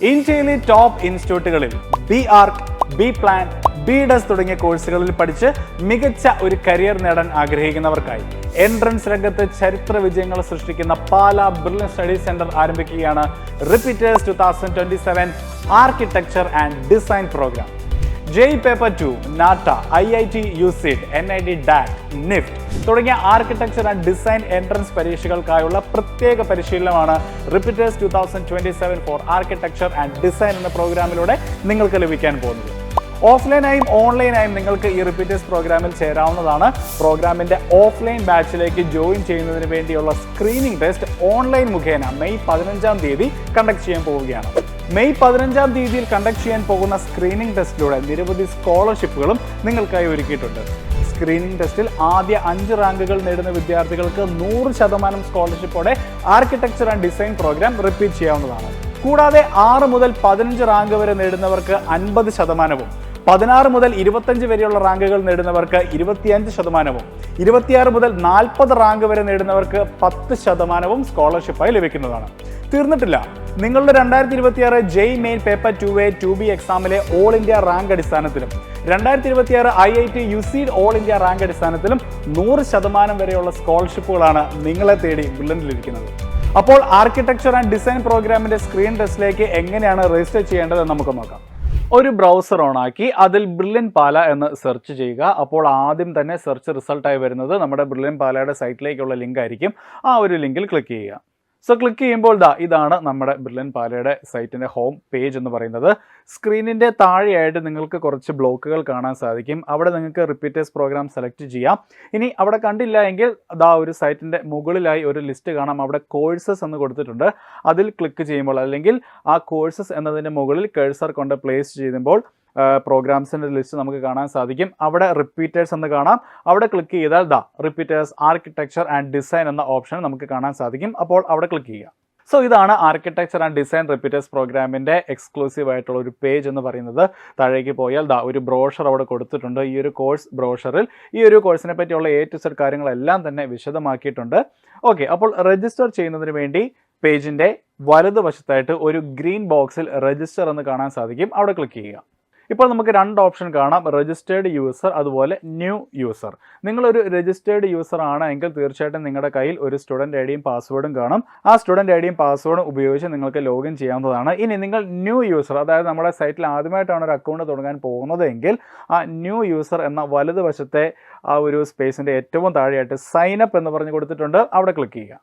ഇന്ത്യയിലെ top ഇൻസ്റ്റിറ്റ്യൂട്ടുകളിൽ BArc, B-Plan, BDES തുടങ്ങിയ കോഴ്സുകളിൽ പഠിച്ച് മികച്ച ഒരു കരിയർ നേടാൻ ആഗ്രഹിക്കുന്നവർക്കായി എൻട്രൻസ് രംഗത്ത് ചരിത്ര വിജയങ്ങൾ സൃഷ്ടിക്കുന്ന പാലാ ബ്രില്യൻ സ്റ്റഡി സെന്റർ ആരംഭിക്കുകയാണ് repeaters 2027 architecture and design programme. JEE Paper 2, NATA, IIT UCIT, NIT DAT, NIFT തുടങ്ങിയ ആർക്കിടെക്ചർ ആൻഡ് ഡിസൈൻ എൻട്രൻസ് പരീക്ഷകൾക്കായുള്ള പ്രത്യേക പരിശീലനമാണ് repeaters 2027 for architecture and design എന്ന പ്രോഗ്രാമിലൂടെ നിങ്ങൾക്ക് ലഭിക്കാൻ പോകുന്നത്. ഓഫ്ലൈനായും ഓൺലൈനായും നിങ്ങൾക്ക് ഈ റിപ്പീറ്റേഴ്സ് പ്രോഗ്രാമിൽ ചേരാവുന്നതാണ്. പ്രോഗ്രാമിന്റെ ഓഫ്ലൈൻ ബാച്ചിലേക്ക് ജോയിൻ ചെയ്യുന്നതിന് വേണ്ടിയുള്ള സ്ക്രീനിംഗ് ടെസ്റ്റ് ഓൺലൈൻ മുഖേന മെയ് 15-ാം തീയതി കണ്ടക്ട് ചെയ്യാൻ പോവുകയാണ്. മെയ് 15-ാം തീയതിയിൽ കണ്ടക്ട് ചെയ്യാൻ പോകുന്ന സ്ക്രീനിംഗ് ടെസ്റ്റിലൂടെ നിരവധി സ്കോളർഷിപ്പുകളും നിങ്ങൾക്കായി ഒരുക്കിയിട്ടുണ്ട്. സ്ക്രീനിംഗ് ടെസ്റ്റിൽ ആദ്യ 5 റാങ്കുകൾ നേടുന്ന വിദ്യാർത്ഥികൾക്ക് 100% സ്കോളർഷിപ്പോടെ architecture and design programme repeat ചെയ്യാവുന്നതാണ്. കൂടാതെ 6 മുതൽ 15 റാങ്ക് വരെ നേടുന്നവർക്ക് 50%, 16 മുതൽ 25 വരെയുള്ള റാങ്കുകൾ നേടുന്നവർക്ക് 25%, 26 മുതൽ 40 റാങ്ക് വരെ നേടുന്നവർക്ക് 10% സ്കോളർഷിപ്പായി ലഭിക്കുന്നതാണ്. തീർന്നിട്ടില്ല. നിങ്ങളുടെ 2026 JEE main paper 2A 2B എക്സാമിലെ ഓൾ ഇന്ത്യ റാങ്ക് അടിസ്ഥാനത്തിലും 2026 IIT UCIT all India rank അടിസ്ഥാനത്തിലും 100% വരെയുള്ള സ്കോളർഷിപ്പുകളാണ് നിങ്ങളെ തേടി ബുള്ളറ്റിലിരിക്കുന്നത്. അപ്പോൾ ആർക്കിടെക്ചർ ആൻഡ് ഡിസൈൻ പ്രോഗ്രാമിന്റെ സ്ക്രീൻ ടെസ്റ്റിലേക്ക് എങ്ങനെയാണ് രജിസ്റ്റർ ചെയ്യേണ്ടതെന്ന് നമുക്ക് നോക്കാം. ഒരു ബ്രൗസർ ഓണാക്കി അതിൽ ബ്രില്യൻ പാല എന്ന് സെർച്ച് ചെയ്യുക. അപ്പോൾ ആദ്യം തന്നെ സെർച്ച് റിസൾട്ടായി വരുന്നത് നമ്മുടെ ബ്രില്യൻ പാലയുടെ സൈറ്റിലേക്കുള്ള ലിങ്ക് ആയിരിക്കും. ആ ഒരു ലിങ്കിൽ ക്ലിക്ക് ചെയ്യുക. സോ ക്ലിക്ക് ചെയ്യുമ്പോൾ ഇതാണ് നമ്മുടെ ബ്രില്യൻ പാലയുടെ സൈറ്റിൻ്റെ ഹോം പേജ് എന്ന് പറയുന്നത്. സ്ക്രീനിൻ്റെ താഴെയായിട്ട് നിങ്ങൾക്ക് കുറച്ച് ബ്ലോക്കുകൾ കാണാൻ സാധിക്കും. അവിടെ നിങ്ങൾക്ക് റിപ്പീറ്റേഴ്സ് പ്രോഗ്രാം സെലക്ട് ചെയ്യാം. ഇനി അവിടെ കണ്ടില്ല എങ്കിൽ ഒരു സൈറ്റിൻ്റെ മുകളിലായി ഒരു ലിസ്റ്റ് കാണാം. അവിടെ കോഴ്സസ് എന്ന് കൊടുത്തിട്ടുണ്ട്. അതിൽ ക്ലിക്ക് ചെയ്യുമ്പോൾ അല്ലെങ്കിൽ ആ കോഴ്സസ് എന്നതിൻ്റെ മുകളിൽ കഴ്സർ കൊണ്ട് പ്ലേസ് ചെയ്യുമ്പോൾ പ്രോഗ്രാംസിൻ്റെ ലിസ്റ്റ് നമുക്ക് കാണാൻ സാധിക്കും. അവിടെ റിപ്പീറ്റേഴ്സ് എന്ന് കാണാം. അവിടെ ക്ലിക്ക് ചെയ്താൽ റിപ്പീറ്റേഴ്സ് ആർക്കിടെക്ചർ ആൻഡ് ഡിസൈൻ എന്ന ഓപ്ഷൻ നമുക്ക് കാണാൻ സാധിക്കും. അപ്പോൾ അവിടെ ക്ലിക്ക് ചെയ്യുക. സോ ഇതാണ് ആർക്കിടെക്ചർ ആൻഡ് ഡിസൈൻ റിപ്പീറ്റേഴ്സ് പ്രോഗ്രാമിൻ്റെ എക്സ്ക്ലൂസീവ് ആയിട്ടുള്ള ഒരു പേജ് എന്ന് പറയുന്നത്. താഴേക്ക് പോയാൽ ഒരു ബ്രോഷർ അവിടെ കൊടുത്തിട്ടുണ്ട്. ഈ ഒരു കോഴ്സ് ബ്രോഷറിൽ ഈ ഒരു കോഴ്സിനെ പറ്റിയുള്ള A to Z കാര്യങ്ങളെല്ലാം തന്നെ വിശദമാക്കിയിട്ടുണ്ട്. ഓക്കെ, അപ്പോൾ രജിസ്റ്റർ ചെയ്യുന്നതിന് വേണ്ടി പേജിൻ്റെ വലതുവശത്തായിട്ട് ഒരു ഗ്രീൻ ബോക്സിൽ രജിസ്റ്റർ എന്ന് കാണാൻ സാധിക്കും. അവിടെ ക്ലിക്ക് ചെയ്യുക. ഇപ്പോൾ നമുക്ക് 2 ഓപ്ഷൻ കാണാം, രജിസ്റ്റേർഡ് യൂസർ അതുപോലെ ന്യൂ യൂസർ. നിങ്ങളൊരു രജിസ്റ്റേർഡ് യൂസർ ആണെങ്കിൽ തീർച്ചയായിട്ടും നിങ്ങളുടെ കയ്യിൽ ഒരു സ്റ്റുഡൻറ്റ് ഐ ഡിയും പാസ്വേഡും കാണും. ആ സ്റ്റുഡൻറ്റ് ഐ ഡിയും പാസ്വേഡും ഉപയോഗിച്ച് നിങ്ങൾക്ക് ലോഗിൻ ചെയ്യാവുന്നതാണ്. ഇനി നിങ്ങൾ ന്യൂ യൂസർ, അതായത് നമ്മുടെ സൈറ്റിൽ ആദ്യമായിട്ടാണ് ഒരു അക്കൗണ്ട് തുടങ്ങാൻ പോകുന്നതെങ്കിൽ ആ ന്യൂ യൂസർ എന്ന വലതുവശത്തെ ആ ഒരു സ്പേസിൻ്റെ ഏറ്റവും താഴെയായിട്ട് സൈൻ അപ്പ് എന്ന് പറഞ്ഞ് കൊടുത്തിട്ടുണ്ട്. അവിടെ ക്ലിക്ക് ചെയ്യുക.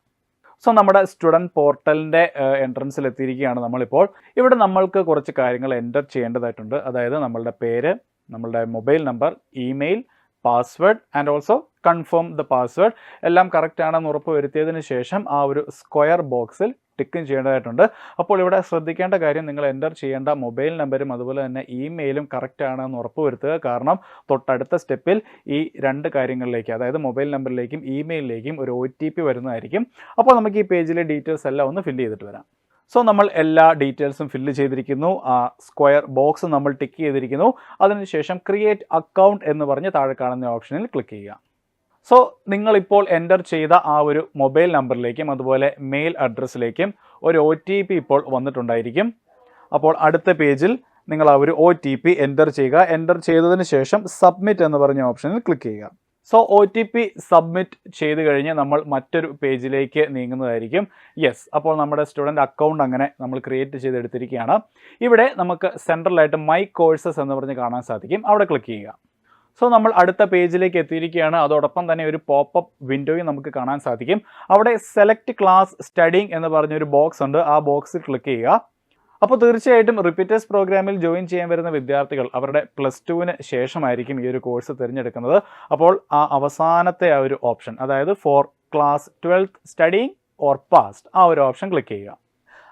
സോ നമ്മുടെ സ്റ്റുഡൻറ്റ് പോർട്ടലിൻ്റെ എൻട്രൻസിൽ എത്തിയിരിക്കുകയാണ് നമ്മളിപ്പോൾ. ഇവിടെ നമ്മൾക്ക് കുറച്ച് കാര്യങ്ങൾ എൻ്റർ ചെയ്യേണ്ടതായിട്ടുണ്ട്. അതായത് നമ്മളുടെ പേര്, നമ്മളുടെ mobile number, email, password and also confirm the password എല്ലാം കറക്റ്റ് ആണെന്ന് ഉറപ്പ് വരുത്തിയതിന് ശേഷം ആ ഒരു സ്ക്വയർ ബോക്സിൽ ടിക്കും ചെയ്യേണ്ടതായിട്ടുണ്ട്. അപ്പോൾ ഇവിടെ ശ്രദ്ധിക്കേണ്ട കാര്യം, നിങ്ങൾ എൻ്റർ ചെയ്യേണ്ട മൊബൈൽ നമ്പരും അതുപോലെ തന്നെ ഇമെയിലും കറക്റ്റ് ആണെന്ന് ഉറപ്പ് വരുത്തുക. കാരണം തൊട്ടടുത്ത സ്റ്റെപ്പിൽ ഈ 2 കാര്യങ്ങളിലേക്ക്, അതായത് മൊബൈൽ നമ്പറിലേക്കും ഇമെയിലിലേക്കും ഒരു OTP വരുന്നതായിരിക്കും. അപ്പോൾ നമുക്ക് ഈ പേജിലെ ഡീറ്റെയിൽസ് എല്ലാം ഒന്ന് ഫില്ല് ചെയ്തിട്ട് വരാം. സോ നമ്മൾ എല്ലാ ഡീറ്റെയിൽസും ഫില്ല് ചെയ്തിരിക്കുന്നു. ആ സ്ക്വയർ ബോക്സ് നമ്മൾ ടിക്ക് ചെയ്തിരിക്കുന്നു. അതിനുശേഷം ക്രിയേറ്റ് അക്കൗണ്ട് എന്ന് പറഞ്ഞ് താഴെ കാണുന്ന ഓപ്ഷനിൽ ക്ലിക്ക് ചെയ്യുക. സോ നിങ്ങളിപ്പോൾ എൻ്റർ ചെയ്ത ആ ഒരു മൊബൈൽ നമ്പറിലേക്കും അതുപോലെ മെയിൽ അഡ്രസ്സിലേക്കും ഒരു OTP ഇപ്പോൾ വന്നിട്ടുണ്ടായിരിക്കും. അപ്പോൾ അടുത്ത പേജിൽ നിങ്ങൾ ആ ഒരു OTP എൻ്റർ ചെയ്യുക. എൻ്റർ ചെയ്തതിന് ശേഷം സബ്മിറ്റ് എന്ന് പറഞ്ഞ ഓപ്ഷനിൽ ക്ലിക്ക് ചെയ്യുക. സോ OTP സബ്മിറ്റ് ചെയ്ത് കഴിഞ്ഞ് നമ്മൾ മറ്റൊരു പേജിലേക്ക് നീങ്ങുന്നതായിരിക്കും. യെസ്, അപ്പോൾ നമ്മുടെ സ്റ്റുഡൻറ്റ് അക്കൗണ്ട് അങ്ങനെ നമ്മൾ ക്രിയേറ്റ് ചെയ്തെടുത്തിരിക്കുകയാണ്. ഇവിടെ നമുക്ക് സെൻട്രലായിട്ട് മൈ കോഴ്സസ് എന്ന് പറഞ്ഞ് കാണാൻ സാധിക്കും. അവിടെ ക്ലിക്ക് ചെയ്യുക. സോ നമ്മൾ അടുത്ത പേജിലേക്ക് എത്തിയിരിക്കുകയാണ്. അതോടൊപ്പം തന്നെ ഒരു പോപ്പപ്പ് വിൻഡോയും നമുക്ക് കാണാൻ സാധിക്കും. അവിടെ സെലക്ട് ക്ലാസ് സ്റ്റഡിങ് എന്ന് പറഞ്ഞൊരു ബോക്സ് ഉണ്ട്. ആ ബോക്സിൽ ക്ലിക്ക് ചെയ്യുക. അപ്പോൾ തീർച്ചയായിട്ടും റിപ്പീറ്റേഴ്സ് പ്രോഗ്രാമിൽ ജോയിൻ ചെയ്യാൻ വരുന്ന വിദ്യാർത്ഥികൾ അവരുടെ +2-ന് ശേഷമായിരിക്കും ഈ ഒരു കോഴ്സ് തിരഞ്ഞെടുക്കുന്നത്. അപ്പോൾ ആ അവസാനത്തെ ആ ഒരു ഓപ്ഷൻ, അതായത് for class 12th studying or passed, ആ ഒരു ഓപ്ഷൻ ക്ലിക്ക് ചെയ്യുക.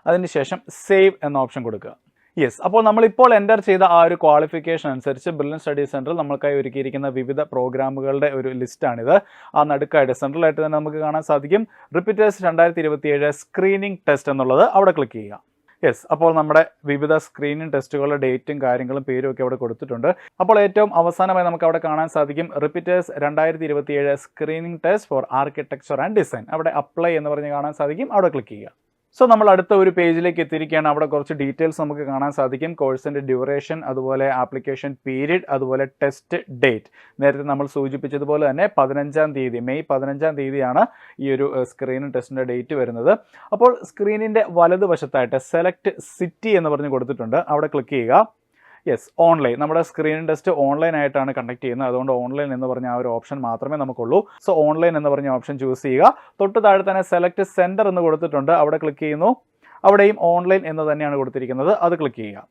അതിനുശേഷം സേവ് എന്ന ഓപ്ഷൻ കൊടുക്കുക. യെസ്, അപ്പോൾ നമ്മളിപ്പോൾ എൻ്റർ ചെയ്ത ആ ഒരു ക്വാളിഫിക്കേഷൻ അനുസരിച്ച് ബ്രില്യൻ സ്റ്റഡി സെൻറ്ററിൽ നമുക്കായി ഒരുക്കിയിരിക്കുന്ന വിവിധ പ്രോഗ്രാമുകളുടെ ഒരു ലിസ്റ്റാണിത്. ആ നടുക്കായിട്ട് സെൻട്രലായിട്ട് തന്നെ നമുക്ക് കാണാൻ സാധിക്കും റിപ്പീറ്റേഴ്സ് 2027 സ്ക്രീനിങ് ടെസ്റ്റ് എന്നുള്ളത്. അവിടെ ക്ലിക്ക് ചെയ്യുക. യെസ്, അപ്പോൾ നമ്മുടെ വിവിധ സ്ക്രീനിങ് ടെസ്റ്റുകളുടെ ഡേറ്റും കാര്യങ്ങളും പേരും ഒക്കെ അവിടെ കൊടുത്തിട്ടുണ്ട്. അപ്പോൾ ഏറ്റവും അവസാനമായി നമുക്ക് അവിടെ കാണാൻ സാധിക്കും repeaters 2027 screening test for architecture and design. അവിടെ അപ്ലൈ എന്ന് പറഞ്ഞ് കാണാൻ സാധിക്കും. അവിടെ ക്ലിക്ക് ചെയ്യുക. സോ നമ്മൾ അടുത്ത ഒരു പേജിലേക്ക് എത്തിയിരിക്കുകയാണ്. അവിടെ കുറച്ച് ഡീറ്റെയിൽസ് നമുക്ക് കാണാൻ സാധിക്കും. കോഴ്സിൻ്റെ ഡ്യൂറേഷൻ, അതുപോലെ ആപ്ലിക്കേഷൻ പീരീഡ്, അതുപോലെ ടെസ്റ്റ് ഡേറ്റ്. നേരത്തെ നമ്മൾ സൂചിപ്പിച്ചതുപോലെ തന്നെ 15-ാം തീയതി, മെയ് 15-ാം തീയതിയാണ് ഈ ഒരു സ്ക്രീനിങ് ടെസ്റ്റിൻ്റെ ഡേറ്റ് വരുന്നത്. അപ്പോൾ സ്ക്രീനിൻ്റെ വലതുവശത്തായിട്ട് സെലക്ട് സിറ്റി എന്ന് പറഞ്ഞ് കൊടുത്തിട്ടുണ്ട്. അവിടെ ക്ലിക്ക് ചെയ്യുക. Yes, online. നമ്മുടെ സ്ക്രീനിങ് ടെസ്റ്റ് ഓൺലൈൻ ആയിട്ടാണ് കണ്ടക്ട് ചെയ്യുന്നത്. അതുകൊണ്ട് ഓൺലൈൻ എന്ന് പറഞ്ഞ ആ ഒരു ഓപ്ഷൻ മാത്രമേ നമുക്കുള്ളൂ. സോ ഓൺലൈൻ എന്ന് പറഞ്ഞ ഓപ്ഷൻ ചൂസ് ചെയ്യുക. തൊട്ട് താഴെ തന്നെ സെലക്ട് സെൻറ്റർ എന്ന് കൊടുത്തിട്ടുണ്ട്. അവിടെ ക്ലിക്ക് ചെയ്യുന്നു. അവിടെയും ഓൺലൈൻ എന്ന് തന്നെയാണ് കൊടുത്തിരിക്കുന്നത്. അത് ക്ലിക്ക് ചെയ്യുക.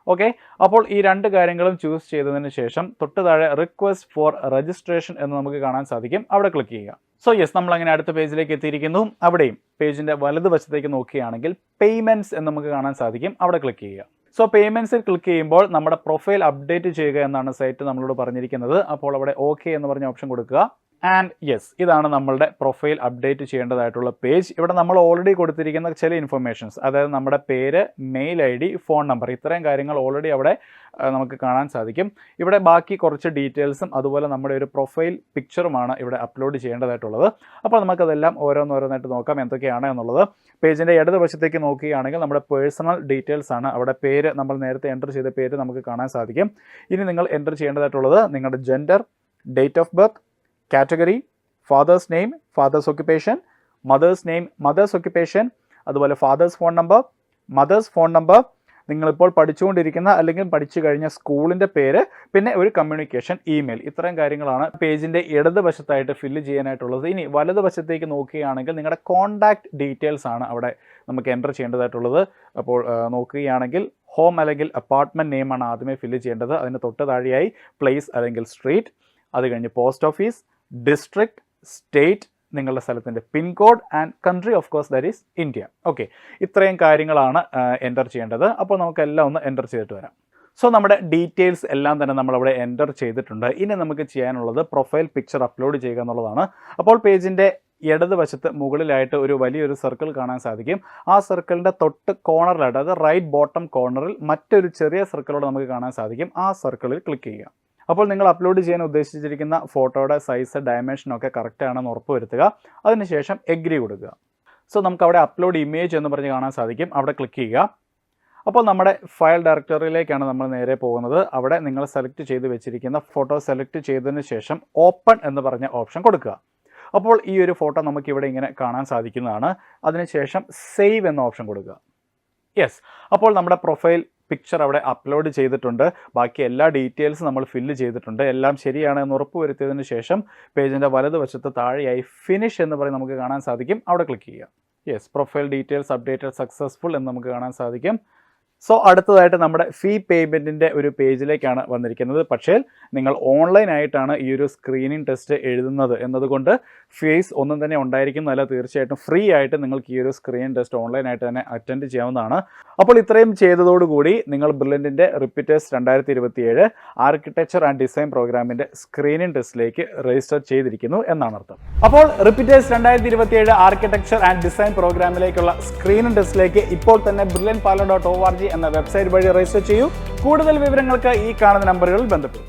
ഓക്കെ, അപ്പോൾ ഈ രണ്ട് കാര്യങ്ങളും ചൂസ് ചെയ്തതിന് ശേഷം തൊട്ട് താഴെ റിക്വസ്റ്റ് ഫോർ രജിസ്ട്രേഷൻ എന്ന് നമുക്ക് കാണാൻ സാധിക്കും. അവിടെ ക്ലിക്ക് ചെയ്യുക. സോ യെസ്, നമ്മളങ്ങനെ അടുത്ത പേജിലേക്ക് എത്തിയിരിക്കുന്നു. അവിടെയും പേജിൻ്റെ വലതുവശത്തേക്ക് നോക്കുകയാണെങ്കിൽ പേയ്മെൻറ്റ്സ് എന്ന് നമുക്ക് കാണാൻ സാധിക്കും. അവിടെ ക്ലിക്ക് ചെയ്യുക. സോ പേയ്മെൻറ്റ്സിൽ ക്ലിക്ക് ചെയ്യുമ്പോൾ നമ്മുടെ പ്രൊഫൈൽ അപ്ഡേറ്റ് ചെയ്യുക എന്നാണ് സൈറ്റ് നമ്മളോട് പറഞ്ഞിരിക്കുന്നത്. അപ്പോൾ അവിടെ ഓക്കെ എന്ന് പറഞ്ഞ ഓപ്ഷൻ കൊടുക്കുക. ആൻഡ് യെസ്, ഇതാണ് നമ്മളുടെ പ്രൊഫൈൽ അപ്ഡേറ്റ് ചെയ്യേണ്ടതായിട്ടുള്ള പേജ്. ഇവിടെ നമ്മൾ ഓൾറെഡി കൊടുത്തിരിക്കുന്ന ചില ഇൻഫർമേഷൻസ്, അതായത് നമ്മുടെ പേര്, മെയിൽ ID, ഫോൺ നമ്പർ, ഇത്രയും കാര്യങ്ങൾ ഓൾറെഡി അവിടെ നമുക്ക് കാണാൻ സാധിക്കും. ഇവിടെ ബാക്കി കുറച്ച് ഡീറ്റെയിൽസും അതുപോലെ നമ്മുടെ ഒരു പ്രൊഫൈൽ പിക്ചറുമാണ് ഇവിടെ അപ്ലോഡ് ചെയ്യേണ്ടതായിട്ടുള്ളത്. അപ്പോൾ നമുക്കതെല്ലാം ഓരോന്നോരോന്നായിട്ട് നോക്കാം എന്തൊക്കെയാണ് എന്നുള്ളത്. പേജിൻ്റെ ഇടതുവശത്തേക്ക് നോക്കുകയാണെങ്കിൽ നമ്മുടെ പേഴ്സണൽ ഡീറ്റെയിൽസ് ആണ്. അവിടെ പേര്, നമ്മൾ നേരത്തെ എൻ്റർ ചെയ്ത പേര് നമുക്ക് കാണാൻ സാധിക്കും. ഇനി നിങ്ങൾ എൻ്റർ ചെയ്യേണ്ടതായിട്ടുള്ളത് നിങ്ങളുടെ gender, date of birth, category, father's name, father's occupation, mother's name, mother's occupation, അതുപോലെ father's phone number, mother's phone number, നിങ്ങളിപ്പോൾ പഠിച്ചുകൊണ്ടിരിക്കുന്ന അല്ലെങ്കിൽ പഠിച്ചു കഴിഞ്ഞ സ്കൂളിൻ്റെ പേര്, പിന്നെ ഒരു കമ്മ്യൂണിക്കേഷൻ ഇമെയിൽ. ഇത്രയും കാര്യങ്ങളാണ് പേജിൻ്റെ ഇടതുവശത്തായിട്ട് ഫില്ല് ചെയ്യാനായിട്ടുള്ളത്. ഇനി വലതുവശത്തേക്ക് നോക്കുകയാണെങ്കിൽ നിങ്ങളുടെ കോൺടാക്റ്റ് ഡീറ്റെയിൽസ് ആണ് അവിടെ നമുക്ക് എൻ്റർ ചെയ്യേണ്ടതായിട്ടുള്ളത്. അപ്പോൾ നോക്കുകയാണെങ്കിൽ ഹോം അല്ലെങ്കിൽ അപ്പാർട്ട്മെൻറ്റ് നെയിമാണ് ആദ്യമേ ഫില്ല് ചെയ്യേണ്ടത്. അതിന് തൊട്ട് താഴെയായി പ്ലേസ് അല്ലെങ്കിൽ സ്ട്രീറ്റ്, അത് കഴിഞ്ഞ് പോസ്റ്റ് ഓഫീസ്, ഡിസ്ട്രിക്ട്, സ്റ്റേറ്റ്, നിങ്ങളുടെ സ്ഥലത്തിൻ്റെ pincode and country of course that is India. Okay, ഇത്രയും കാര്യങ്ങളാണ് എൻ്റർ ചെയ്യേണ്ടത്. അപ്പോൾ നമുക്കെല്ലാം ഒന്ന് എൻ്റർ ചെയ്തിട്ട് വരാം. സോ നമ്മുടെ ഡീറ്റെയിൽസ് എല്ലാം തന്നെ നമ്മളവിടെ എൻ്റർ ചെയ്തിട്ടുണ്ട്. ഇനി നമുക്ക് ചെയ്യാനുള്ളത് പ്രൊഫൈൽ പിക്ചർ അപ്ലോഡ് ചെയ്യുക എന്നുള്ളതാണ്. അപ്പോൾ പേജിൻ്റെ ഇടതുവശത്ത് മുകളിലായിട്ട് ഒരു വലിയൊരു സർക്കിൾ കാണാൻ സാധിക്കും. ആ സർക്കിളിൻ്റെ തൊട്ട് കോർണറിലായിട്ട്, അതായത് റൈറ്റ് ബോട്ടം കോർണറിൽ മറ്റൊരു ചെറിയ സർക്കിളോട് നമുക്ക് കാണാൻ സാധിക്കും. ആ സർക്കിളിൽ ക്ലിക്ക് ചെയ്യുക. അപ്പോൾ നിങ്ങൾ അപ്ലോഡ് ചെയ്യാൻ ഉദ്ദേശിച്ചിരിക്കുന്ന ഫോട്ടോയുടെ സൈസ്, ഡയമെൻഷനൊക്കെ കറക്റ്റ് ആണെന്ന് ഉറപ്പ് വരുത്തുക. അതിനുശേഷം എഗ്രി കൊടുക്കുക. സോ നമുക്ക് അവിടെ അപ്ലോഡ് ഇമേജ് എന്ന് പറഞ്ഞ് കാണാൻ സാധിക്കും. അവിടെ ക്ലിക്ക് ചെയ്യുക. അപ്പോൾ നമ്മുടെ ഫയൽ ഡയറക്ടറിയിലേക്കാണ് നമ്മൾ നേരെ പോകുന്നത്. അവിടെ നിങ്ങൾ സെലക്ട് ചെയ്ത് വെച്ചിരിക്കുന്ന ഫോട്ടോ സെലക്ട് ചെയ്തതിന് ശേഷം ഓപ്പൺ എന്ന് പറഞ്ഞ ഓപ്ഷൻ കൊടുക്കുക. അപ്പോൾ ഈ ഒരു ഫോട്ടോ നമുക്കിവിടെ ഇങ്ങനെ കാണാൻ സാധിക്കുന്നതാണ്. അതിനുശേഷം സേവ് എന്ന ഓപ്ഷൻ കൊടുക്കുക. യെസ്, അപ്പോൾ നമ്മുടെ പ്രൊഫൈൽ പിക്ചർ അവിടെ അപ്ലോഡ് ചെയ്തിട്ടുണ്ട്. ബാക്കി എല്ലാ ഡീറ്റെയിൽസും നമ്മൾ ഫില്ല് ചെയ്തിട്ടുണ്ട്. എല്ലാം ശരിയാണ് എന്ന് ഉറപ്പ് വരുത്തിയതിന് ശേഷം പേജിൻ്റെ വലതുവശത്ത് താഴെയായി ഫിനിഷ് എന്ന് പറഞ്ഞ് നമുക്ക് കാണാൻ സാധിക്കും. അവിടെ ക്ലിക്ക് ചെയ്യുക. Yes, profile details updated successful എന്ന് നമുക്ക് കാണാൻ സാധിക്കും. സോ അടുത്തതായിട്ട് നമ്മുടെ ഫീ പേയ്മെൻറ്റിൻ്റെ ഒരു പേജിലേക്കാണ് വന്നിരിക്കുന്നത്. പക്ഷേ നിങ്ങൾ ഓൺലൈനായിട്ടാണ് ഈ ഒരു സ്ക്രീനിങ് ടെസ്റ്റ് എഴുതുന്നത് എന്നതുകൊണ്ട് ഫീസ് ഒന്നും തന്നെ ഉണ്ടായിരിക്കുന്നതല്ല. തീർച്ചയായിട്ടും ഫ്രീ ആയിട്ട് നിങ്ങൾക്ക് ഈ ഒരു സ്ക്രീനിങ് ടെസ്റ്റ് ഓൺലൈനായിട്ട് തന്നെ അറ്റൻഡ് ചെയ്യാവുന്നതാണ്. അപ്പോൾ ഇത്രയും ചെയ്തതോടുകൂടി നിങ്ങൾ ബ്രില്യൻറ്റിൻ്റെ റിപ്പീറ്റേഴ്സ് 2027 ആർക്കിടെക്ചർ ആൻഡ് ഡിസൈൻ പ്രോഗ്രാമിൻ്റെ സ്ക്രീനിങ് ടെസ്റ്റിലേക്ക് രജിസ്റ്റർ ചെയ്തിരിക്കുന്നു എന്നാണ് അർത്ഥം. അപ്പോൾ റിപ്പീറ്റേഴ്സ് 2027 ആർക്കിടെക്ചർ ആൻഡ് ഡിസൈൻ പ്രോഗ്രാമിലേക്കുള്ള സ്ക്രീനിങ് ടെസ്റ്റിലേക്ക് ഇപ്പോൾ തന്നെ brilliantparlour.org എന്ന വെബ്സൈറ്റ് വഴി രജിസ്റ്റർ ചെയ്യൂ. കൂടുതൽ വിവരങ്ങൾക്ക് ഈ കാണുന്ന നമ്പറുകളിൽ ബന്ധപ്പെടും.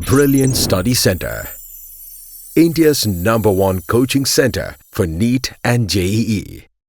Brilliant Study Center, India's #1 coaching center for NEET and JEE.